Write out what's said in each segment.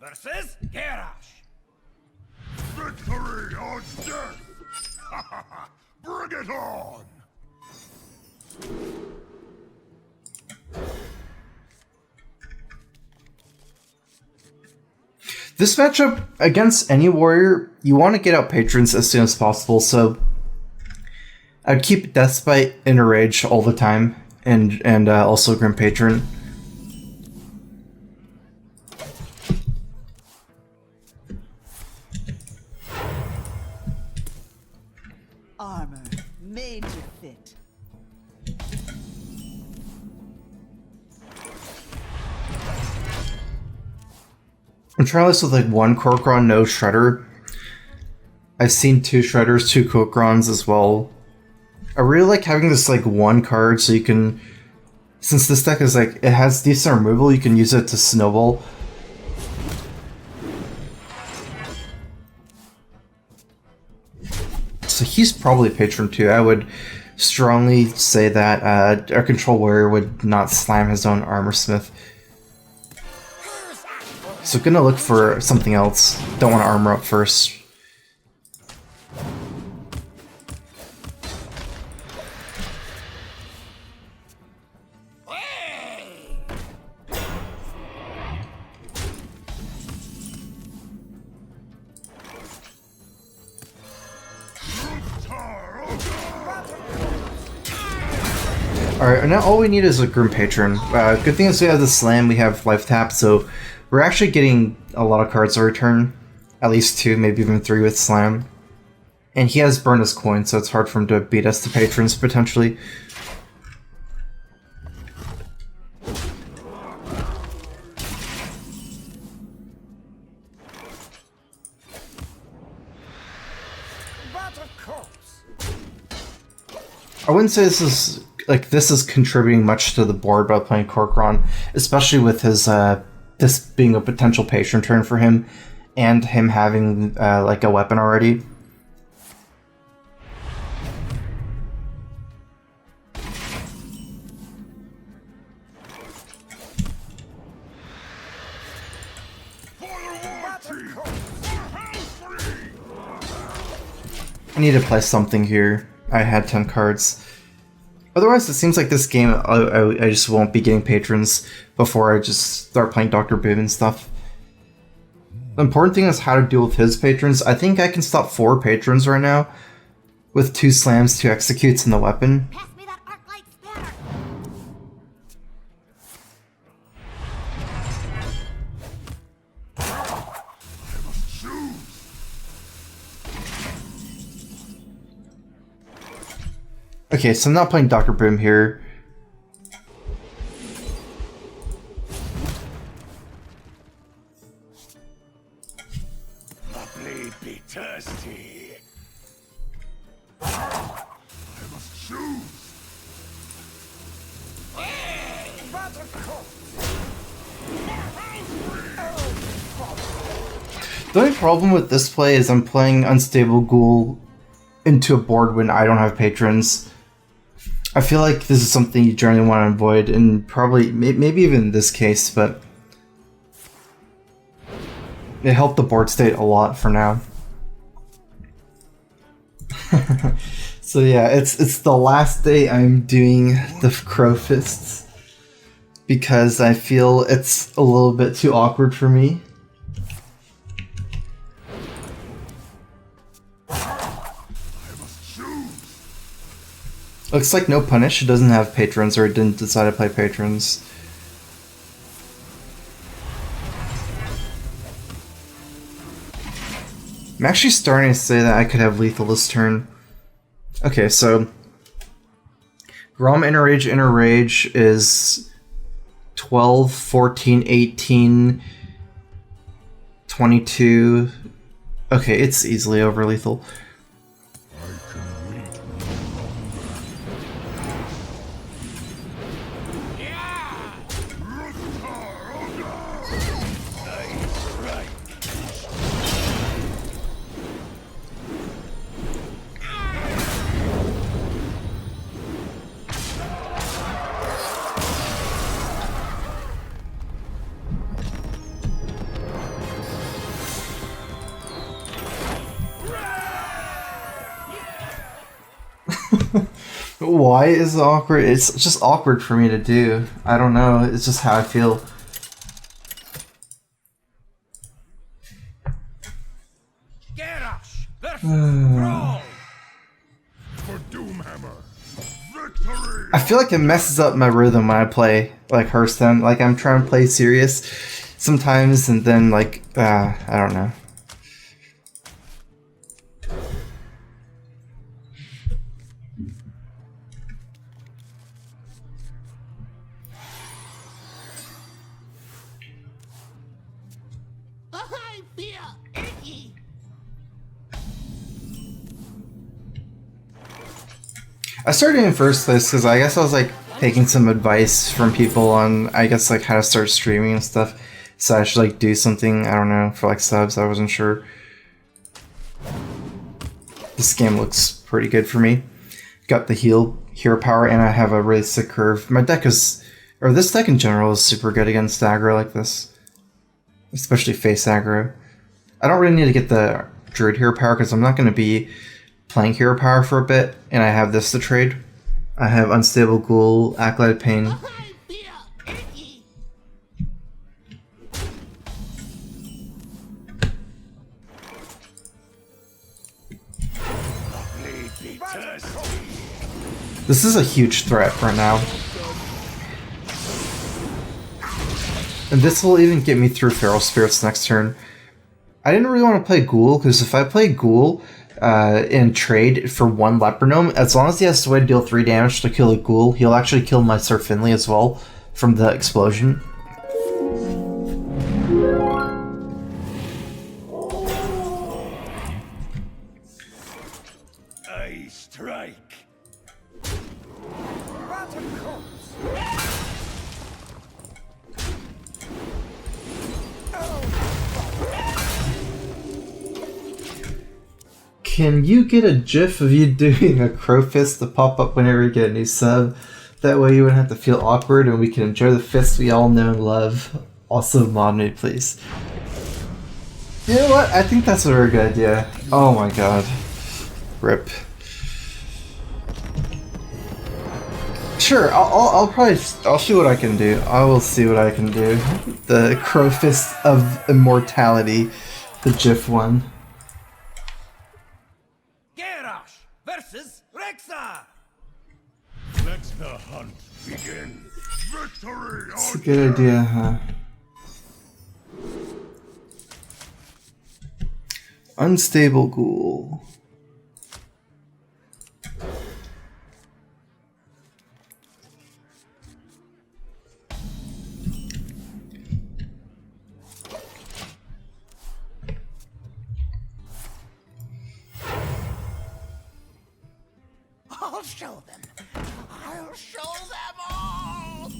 versus Garrosh. Victory or death! Bring it on! This matchup against any warrior, you want to get out patrons as soon as possible, so I'd keep Deathbite in a rage all the time, and also Grim Patron. Armor made to fit. I'm trying this with like one Korkron, no Shredder. I've seen 2 Shredders, 2 Korkrons as well. I really like having this like one card so you can, since this deck is like, it has decent removal, you can use it to snowball. So he's probably Patron too. I would strongly say that our Control Warrior would not slam his own Armor Smith. So gonna look for something else. Don't want to armor up first. Alright, now all we need is a Grim Patron. Good thing is we have the Slam, we have Life Tap, so we're actually getting a lot of cards to return. At least 2, maybe even 3 with Slam. And he has burned his coin, so it's hard for him to beat us to Patrons, potentially. I wouldn't say this is contributing much to the board by playing Korkron, especially with his this being a potential patron turn for him, and him having like a weapon already. I need to play something here. I had 10 cards. Otherwise, it seems like this game, I just won't be getting patrons before I just start playing Dr. Boom and stuff. The important thing is how to deal with his patrons. I think I can stop 4 patrons right now with 2 slams, 2 executes, and the weapon. Pass me that arc light spanner. Okay, so I'm not playing Dr. Boom here. The blade be thirsty. I must choose. The only problem with this play is I'm playing Unstable Ghoul into a board when I don't have patrons. I feel like this is something you generally want to avoid, and probably, maybe even in this case, but it helped the board state a lot for now. So yeah, it's the last day I'm doing the Crow Fists, because I feel it's a little bit too awkward for me. Looks like no punish, it doesn't have patrons, or it didn't decide to play patrons. I'm actually starting to say that I could have lethal this turn. Okay, so Grom Inner Rage is 12, 14, 18, 22. Okay, it's easily over lethal. Why is it awkward? It's just awkward for me to do. I don't know. It's just how I feel. Garrosh versus Brawl. For Doomhammer. Victory. I feel like it messes up my rhythm when I play like Hearthstone. Like I'm trying to play serious sometimes, and then like I don't know. I feel icky. I started in first place because I guess I was like taking some advice from people on I guess like how to start streaming and stuff. So I should like do something, I don't know, for like subs. I wasn't sure. This game looks pretty good for me. Got the hero power, and I have a really sick curve. My deck is, or this deck in general is super good against aggro like this. Especially face aggro. I don't really need to get the Druid hero power because I'm not going to be playing hero power for a bit, and I have this to trade. I have Unstable Ghoul, Acolyte Pain. I feel icky. This is a huge threat right now. And this will even get me through Feral Spirits next turn. I didn't really want to play Ghoul, because if I play Ghoul and trade for one Leper Gnome, as long as he has to wait to deal 3 damage to kill a Ghoul, he'll actually kill my Sir Finley as well from the explosion. I strike. Can you get a GIF of you doing a crow fist to pop up whenever you get a new sub? That way you wouldn't have to feel awkward and we can enjoy the fists we all know and love. Also mod me, please. You know what? I think that's a very good idea. Oh my god. RIP. Sure, I'll see what I can do. I will see what I can do. The crow fist of immortality. The GIF one. Garrosh versus Rexa. Let the hunt begin. Victory. It's a good idea, huh? Unstable Ghoul. I'll show them. I'll show them all.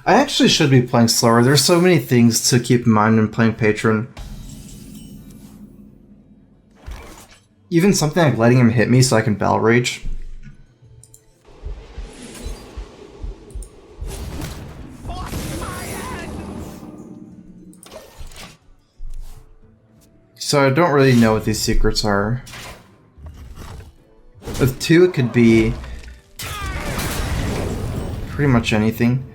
I actually should be playing slower. There's so many things to keep in mind when playing Patron. Even something like letting him hit me so I can Battle Rage. So I don't really know what these secrets are. With 2, it could be pretty much anything.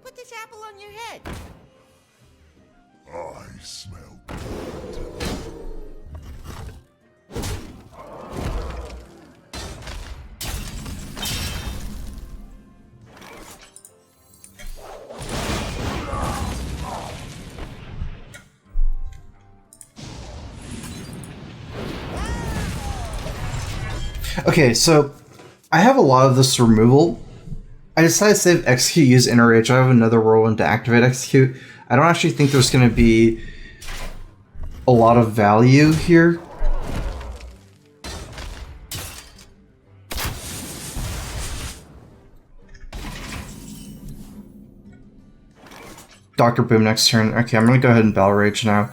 Put this apple on your head. I smell. Okay, so I have a lot of this removal. I decided to save Execute, use Inner Rage. I have another whirlwind to activate Execute. I don't actually think there's going to be a lot of value here. Dr. Boom next turn. Okay, I'm going to go ahead and Battle Rage now.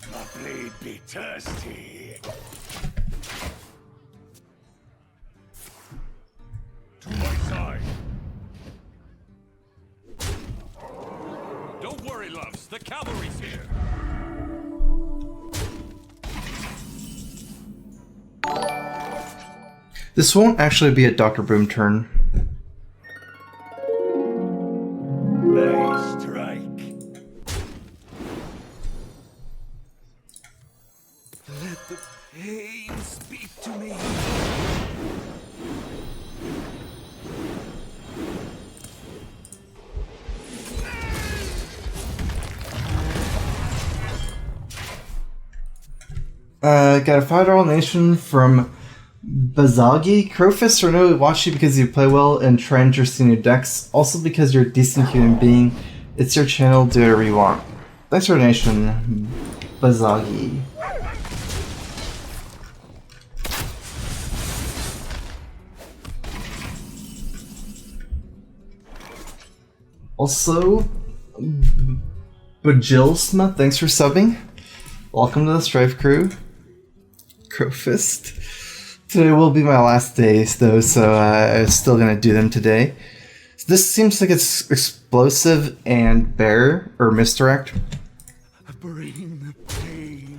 The blade be thirsty. Untitleds, the cavalry's here. This won't actually be a Dr. Boom turn. Nice strike. Let the pain speak to me. Got a $5 donation from Bazagi. Crowfists are no watch you because you play well and try interesting new decks. Also because you're a decent human being. It's your channel, do whatever you want. Thanks for the donation, Bazagi. Also, Bajilsma, thanks for subbing. Welcome to the StrifeCro. Crowfist. Today will be my last day, though, so I'm still gonna do them today. So this seems like it's explosive and bear or misdirect. Bring the pain.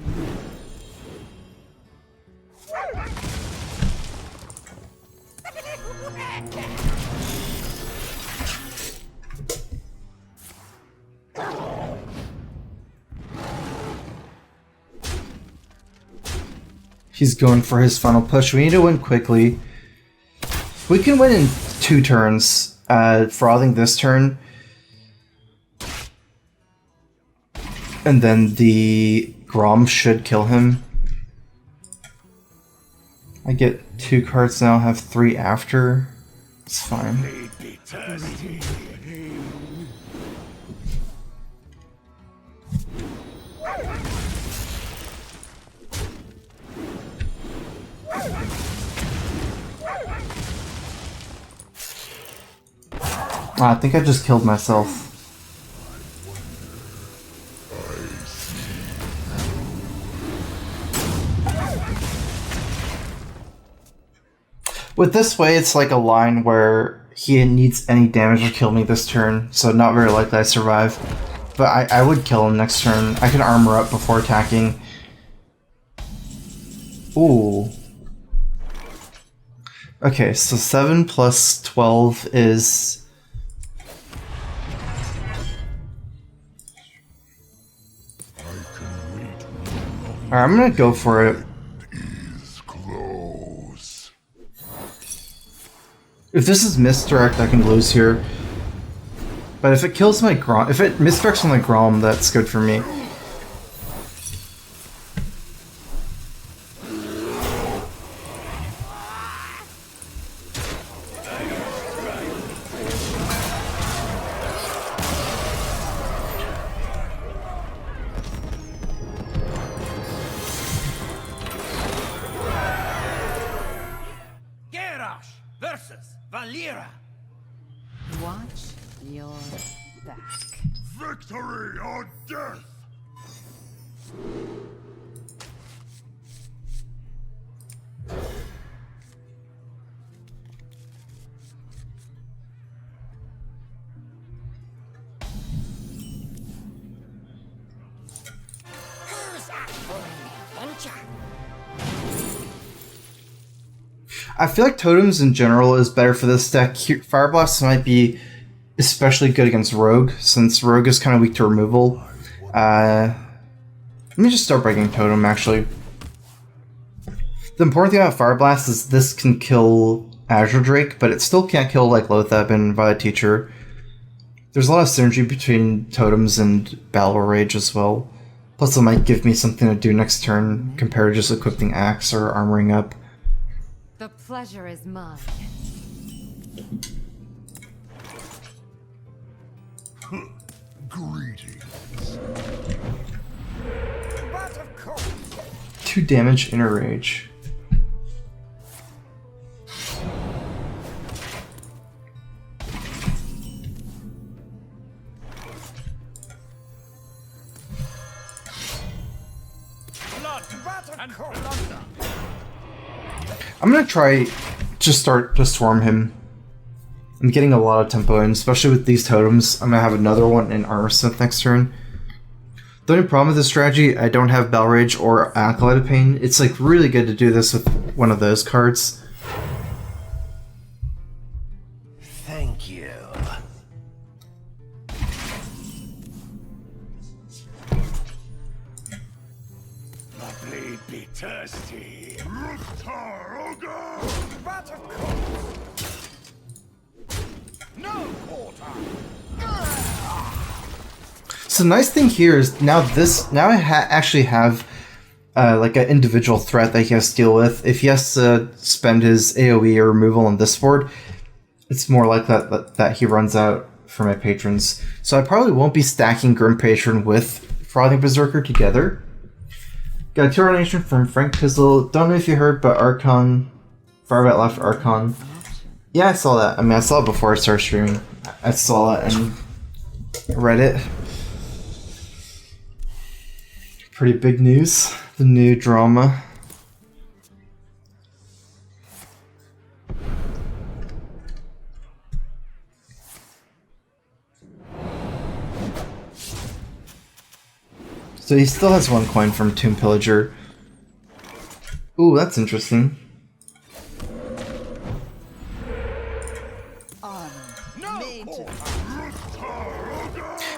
He's going for his final push. We need to win quickly. We can win in 2 turns. Frothing this turn. And then the Grom should kill him. I get 2 cards now, have 3 after. It's fine. I think I just killed myself. With this way, it's like a line where he needs any damage to kill me this turn, so not very likely I survive. But I would kill him next turn. I can armor up before attacking. Ooh. Okay, so 7 plus 12 is... Alright, I'm gonna go for it. Is close. If this is misdirect, I can lose here. But if it kills my Grom, if it misdirects on the Grom, that's good for me. Watch your back. Victory or death! Who's up for an adventure? I feel like Totems in general is better for this deck. Fire Blast might be especially good against Rogue, since Rogue is kind of weak to removal. Let me just start breaking Totem, actually. The important thing about Fire Blast is this can kill Azure Drake, but it still can't kill like Lothab and Violet Teacher. There's a lot of synergy between Totems and Battle Rage as well. Plus it might give me something to do next turn compared to just equipping Axe or armoring up. The pleasure is mine. Greetings. 2 damage, Inner Rage. I'm gonna try to start to swarm him. I'm getting a lot of tempo in, especially with these totems. I'm gonna have another one in Armor Smith next turn. The only problem with this strategy, I don't have Bell Rage or Acolyte of Pain. It's like really good to do this with one of those cards. Thank you. The blade be thirsty. Ruktar Ogre! But of course. No quarter. So the nice thing here is now I actually have like an individual threat that he has to deal with. If he has to spend his AoE or removal on this board, it's more like that he runs out for my patrons. So I probably won't be stacking Grim Patron with Frothing Berserker together. Got a 2 donation from Frank Pizzle. Don't know if you heard, but Archon, far right left Archon. Yeah, I saw that. I mean, I saw it before I started streaming. I saw it and read it. Pretty big news. The new drama. So he still has 1 coin from Tomb Pillager. Ooh, that's interesting.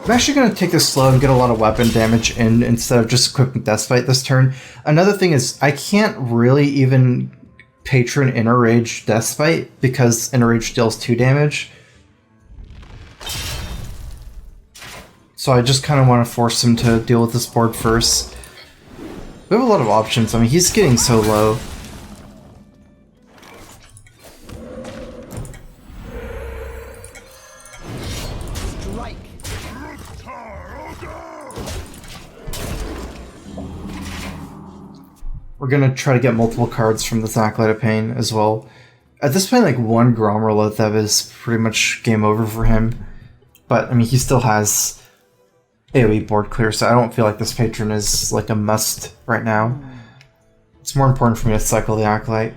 I'm actually going to take this slow and get a lot of weapon damage in instead of just equipping Deathbite this turn. Another thing is I can't really even patron Inner Rage Deathbite because Inner Rage deals 2 damage. So I just kind of want to force him to deal with this board first. We have a lot of options. I mean, he's getting so low. We're gonna try to get multiple cards from the Acolyte of Pain as well. At this point, like 1 Gromer Loatheb is pretty much game over for him. But, I mean, he still has AoE board clear, so I don't feel like this patron is like a must right now. It's more important for me to cycle the Acolyte.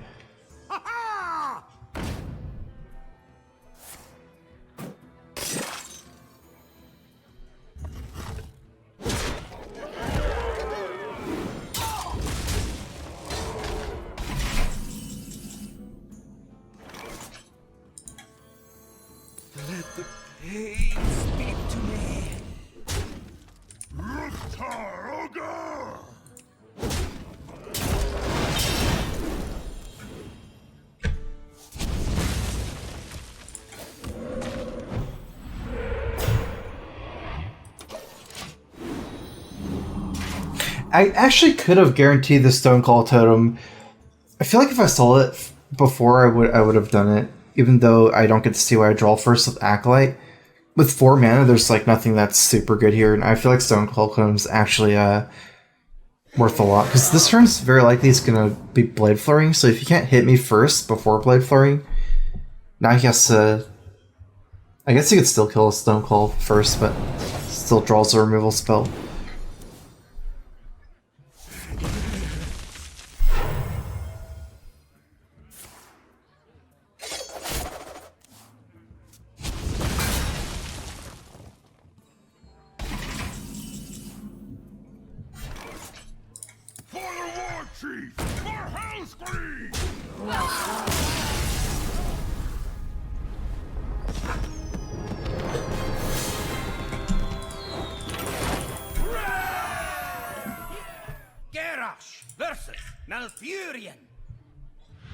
I actually could have guaranteed the Stonecoil Totem. I feel like if I sold it before, I would have done it, even though I don't get to see why I draw first with Acolyte. With 4 mana, there's like nothing that's super good here, and I feel like Stonecoil Totem is actually worth a lot, because this turn's very likely it's gonna be Blade Flurrying, so if you can't hit me first before Blade Flurrying, now he has to... I guess he could still kill a Stonecoil first, but still draws a removal spell.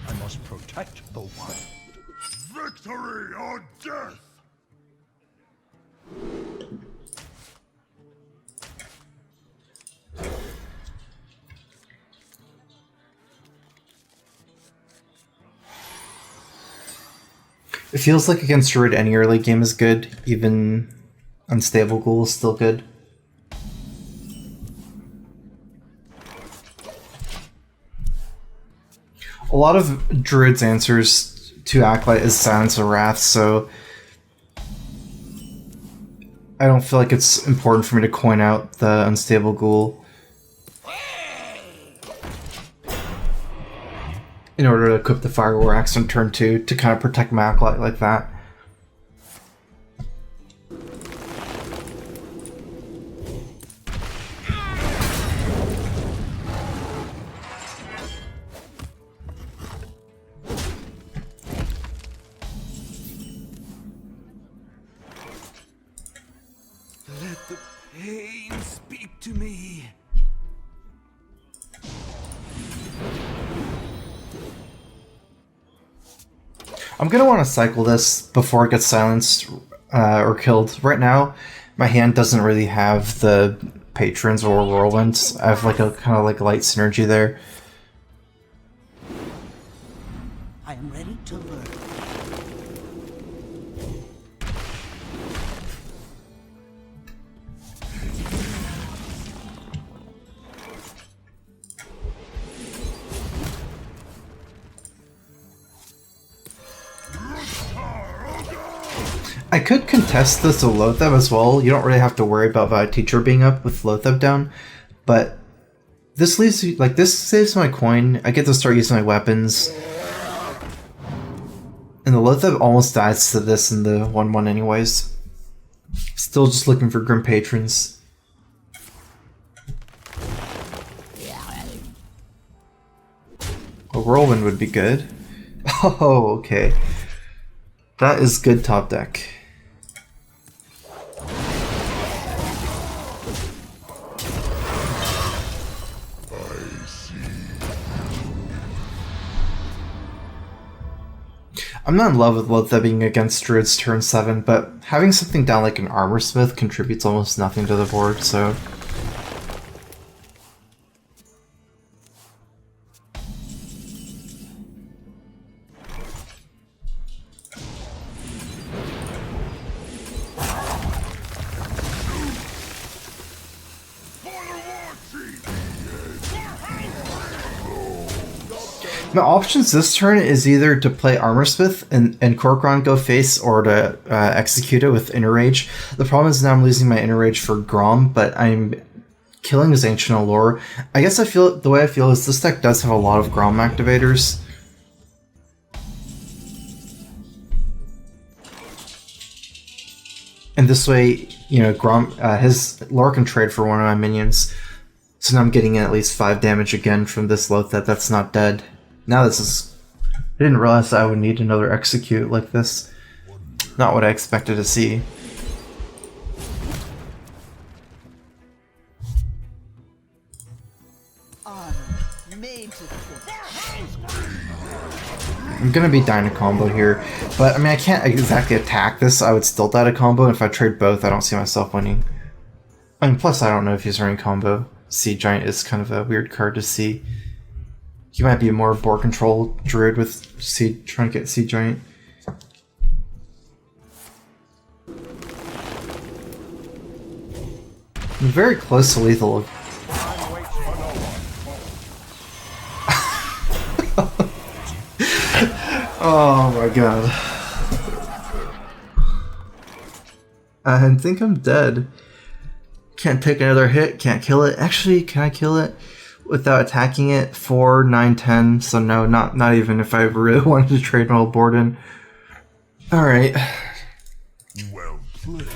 I must protect the one. Victory or death! It feels like against Druid any early game is good, even Unstable Ghoul is still good. A lot of Druid's answers to Acolyte is Silence of Wrath, so I don't feel like it's important for me to coin out the Unstable Ghoul in order to equip the Fire War Axe on turn 2 to kind of protect my Acolyte like that. speak to me. I'm gonna want to cycle this before it gets silenced or killed. Right now, my hand doesn't really have the patrons or whirlwinds. I have like a kind of like light synergy there. I am ready to learn. I could contest this to Lotheb as well. You don't really have to worry about teacher being up with Lotheb down, but this leaves like this saves my coin. I get to start using my weapons, and the Lotheb almost dies to this in the 1/1 anyways. Still just looking for Grim Patrons. A Whirlwind would be good. Oh, okay. That is good top deck. I'm not in love with Lotheb being against Druid's turn 7, but having something down like an Armor Smith contributes almost nothing to the board, so... My options this turn is either to play Armorsmith and Corcoran go face, or to execute it with Inner Rage. The problem is now I'm losing my Inner Rage for Grom, but I'm killing his Ancient Allure. I guess the way I feel is this deck does have a lot of Grom activators. And this way, you know, Grom, his lore can trade for one of my minions. So now I'm getting at least 5 damage again from this Lotheb that's not dead. Now this is... I didn't realize I would need another execute like this. Not what I expected to see. I'm gonna be dying a combo here, but I mean I can't exactly attack this. I would still die a combo, and if I trade both I don't see myself winning. I mean, plus I don't know if he's running combo. Sea Giant is kind of a weird card to see. He might be a more board control Druid with trying to get Sea Giant. I'm very close to lethal. Oh my god. I think I'm dead. Can't take another hit, can't kill it. Actually, can I kill it without attacking it? 4, 9, 10. So no, not even if I really wanted to trade my whole board in. Alright. Well played.